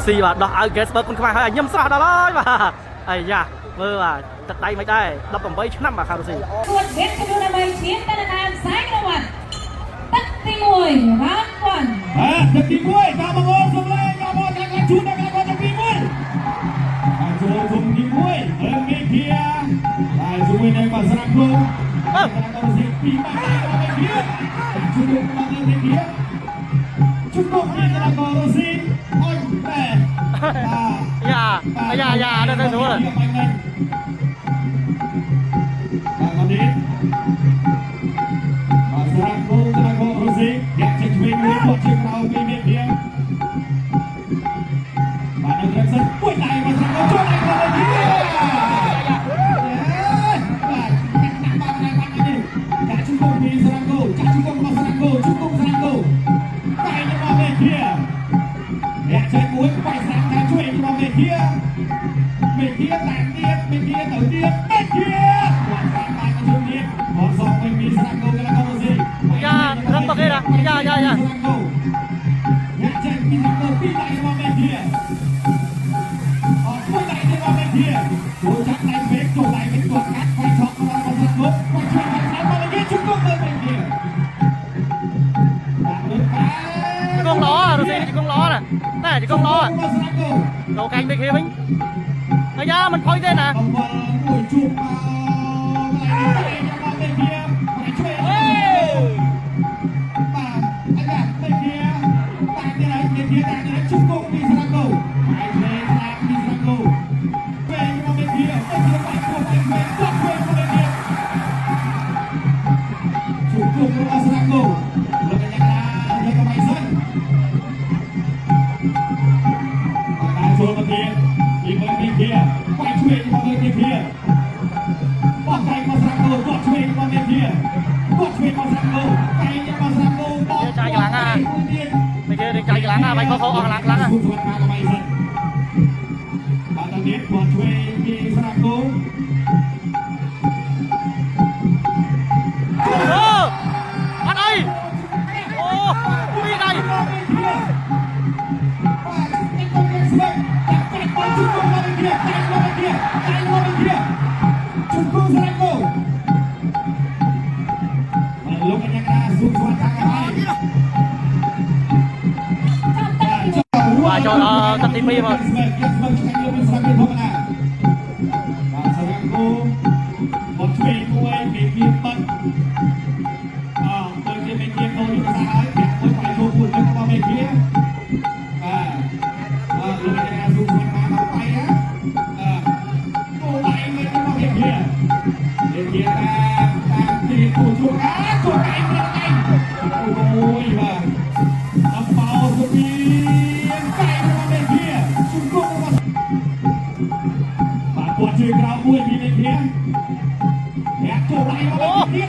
ស៊ីបាទដោះឲ្យ gas បើគុណខ្មែរហើយញឹមស្រស់ដល់ហើយបាទអាយ៉ាមើលបាទទឹកដៃមិនដែរ18ឆ្នាំបាទខារុស៊ីគួតវេទចំនួន3ឈានតនតាមខ្សែក្រវ៉ាត់ទឹកទី1រ៉ាវ៉ាន់ទឹកទី1តាមបងសំឡេងតាមបងកាជូនដល់កាទឹកទី1ហើយចូលជុំទី1ហើយមេឃាហើយជួយនៅបាស្រាក់គោការុស៊ីពីបាក់មេឃាជួយមកមេឃាជួយមកពីការុស៊ីអុយបែយ៉ាដល់ទៅស្រួលបាទមកនេះបាស្រាក់គោការុស៊ីយកចេញវិញមួយគាត់ជាក្រៅពីមេឃាបាទដល់រកសិនពួយដៃបាស្រាក់គោជួយដៃគាត់ទៅមេឃាតែទៀតមេឃាទៅទៀតមេឃាគាត់តាមបានទៅទៀតមកសងវិញមានស្រាក់គោការុស៊ីយ៉ារឹងបកេណាយ៉ាយ៉ាចេញពីស្រាក់គោពីដៃរបស់មេឃាអត់ជួយដៃរបស់មេឃាចូលចាក់ដៃពេកចូលដៃពេកគាត់កាត់គាត់ឆក់របស់ស្រាក់គោគាត់ជួយខាងមកលេជង្គង់ទៅមេឃាដាក់លើកាជង្គង់ល្អរុស៊ីជង្គង់ល្អណាតែជង្គង់ល្អចូលកាញ់មេឃាវិញអាយ៉ាមិនផុយទេណាបង្វល់មួយជួបមកឡើងទៅមេឃាមកជួយអេបាទអាយ៉ាមេឃាតែនេះហើយមេឃាតែនេះជង្គង់ពីស្រាក់គោហើយលេងតាមពីស្រាក់គោពេលមកមេឃាទៅជួយបាច់គាត់ទៅគាត់ជួយមេឃាជង្គង់របស់ស្រាក់គោលោកកញ្ញាយកកុំឲ្យសិនបាទចូលមកទៀតពីមើលមេឃាបាច់ជួយមកមើលមេឃាបោះដៃមកស្រាក់គោគាត់ជួយមកមេឃាគាត់ជួយមកស្រាក់គោកែយកមកស្រាក់គោបោះចាយខ្លាំងណាមេឃាចាយខ្លាំងណាបាច់ខុសអស់ខ្លាំងណាបាទដល់នេះគាត់ជួយពីស្រាក់គោអូអត់អីអូពីដៃបាទនេះគាត់មានស្បែកតែគាត់ជួយមកមេឃាតែមកមេឃាជង្គង់ស្រាក់គោមកលោកកញ្ញាស៊ូស្វាត់ខាងហើយបាទចូលដល់ទឹកទី2មកស្បែកស្បែកខាងលោកមានស្រាក់គោធម្មតាបាទស្រាក់គោមកជួយមួយមេឃាបាត់ទៅជាមេឃាទៅយុទ្ធសាស្ត្រហើយតែមួយបាយចូលពួនទៅមកមេឃាបាទលោកកញ្ញាស៊ូស្វាត់ខាងមកបាយណាគោដៃមិនមកមេឃាមេឃាតាមទីគូជួជួយដៃមានដៃអូយបាទអបោសុភីកែមកមេឃាជង្គង់របស់បាទគាត់ជួយក្រៅមួយពីមេឃាអ្នកចូលដៃមកមេឃា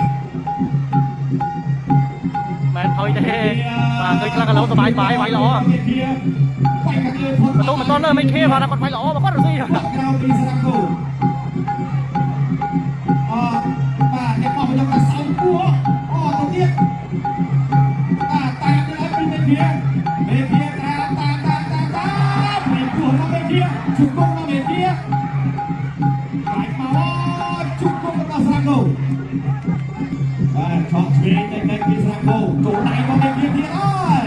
មែនផុយទេបាទឃើញខ្លះកន្លោសុបាយបាយវាយល្អមេឃាបាយខាងលើផុតបន្ទូមិនតន់មេឃាគាត់វាយល្អបើគាត់រុស៊ីក្រៅពីស្រាក់គោបាទអ្នកបោះយកដល់សៅគួរទៅទៀតតាមនេះឲ្យពីមេឃាតាមពីគួរមកមេឃាជង្គង់មកមេឃាបាយមកជង្គង់របស់ស្រាក់គោបាទឆក់ឆ្វេងទៅពីស្រាក់គោចូលដៃមកមេឃាទៀតហើយ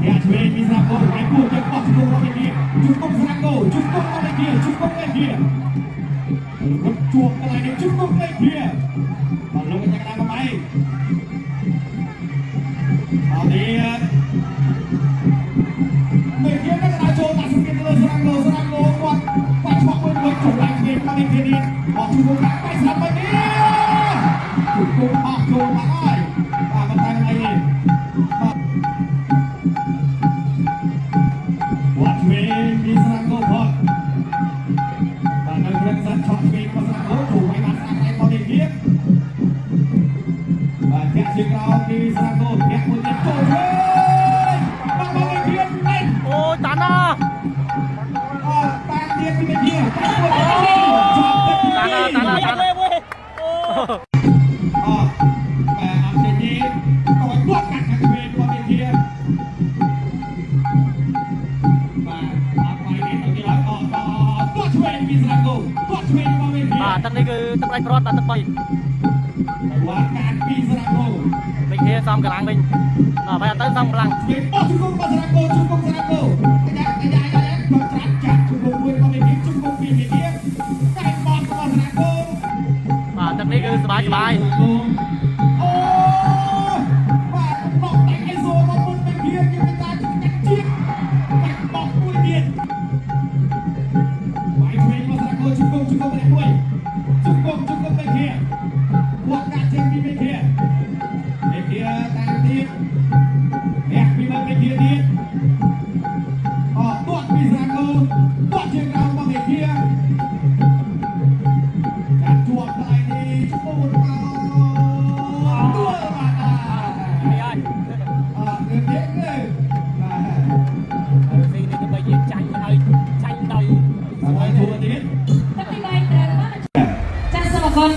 អ្នកឆ្វេងពីស្រាក់គោហើយគួរទៅបោះជង្គង់មកមេឃាជង្គង់ស្រាក់គោជង្គង់មកមេឃាជង្គង់មេឃារត់ជួបកន្លែងនេះជង្គង់មេឃាបាទលោកកញ្ញាមកបាយអត់ទៀតមេឃានឹងដាក់ចូលដាក់សម្ពាធលើស្រាក់គោគាត់បាច់ឆ្លងមួយចូលឡើងឆ្វេងមកមេឃានេះបោះជង្គង់ដាក់បាយស្រាប់មកនេះជង្គង់អស់ចូលមកហើយបាទមិនតែអីទេបាទគាត់ឆ្វេងពីស្រាក់គោផុតបាទនៅព្រឹកសិនឆក់ឆ្វេងមកស្រាក់គោចូលបាយបានស្រាក់ มาไปเนี่ยตรงนี้ร้อยต่อตัวช่วยมีสระกูตัวช่วยมาเวที បាទទឹកនេះគឺទឹកដៃប្រត់បាទទឹក3 ว่าการมีสระกู វិធាសំកម្លាំងវិញបាទអត់ទៅសំកម្លាំង ช่วยป้อนชุกุมมาสระกูชุกุมสระกูกระยะตัวตรัสจัดชุกุมด้วยมาเวทีชุกุมปีนี้ไก่ป้อนมาสระกู បាទទឹកនេះគឺសบาย โอ้ว่าบอกแต่ไอ้โซ่มาบนเป็นเพียงยังไม่ตายจัดจิ๊กไก่บอกด้วยเดียนไปช่วยมาสระกูชุกุมไปด้วยชุกุมไปเพียงพวกการเช็คมีไม่เพียงไม่เพียงต่างทีแอบมีมันไม่เพียงนิดตัวมีสระกูตัวเชียงเรามาไม่เพียงการจวบอะไรดีชุกุมมาตัวมาเงินเยอะเลย នេះទៅបីជាចាញ់ឲ្យចាញ់ដោយ สบายตัวนิด ទឹកទី3ត្រូវបានចាស់សមកល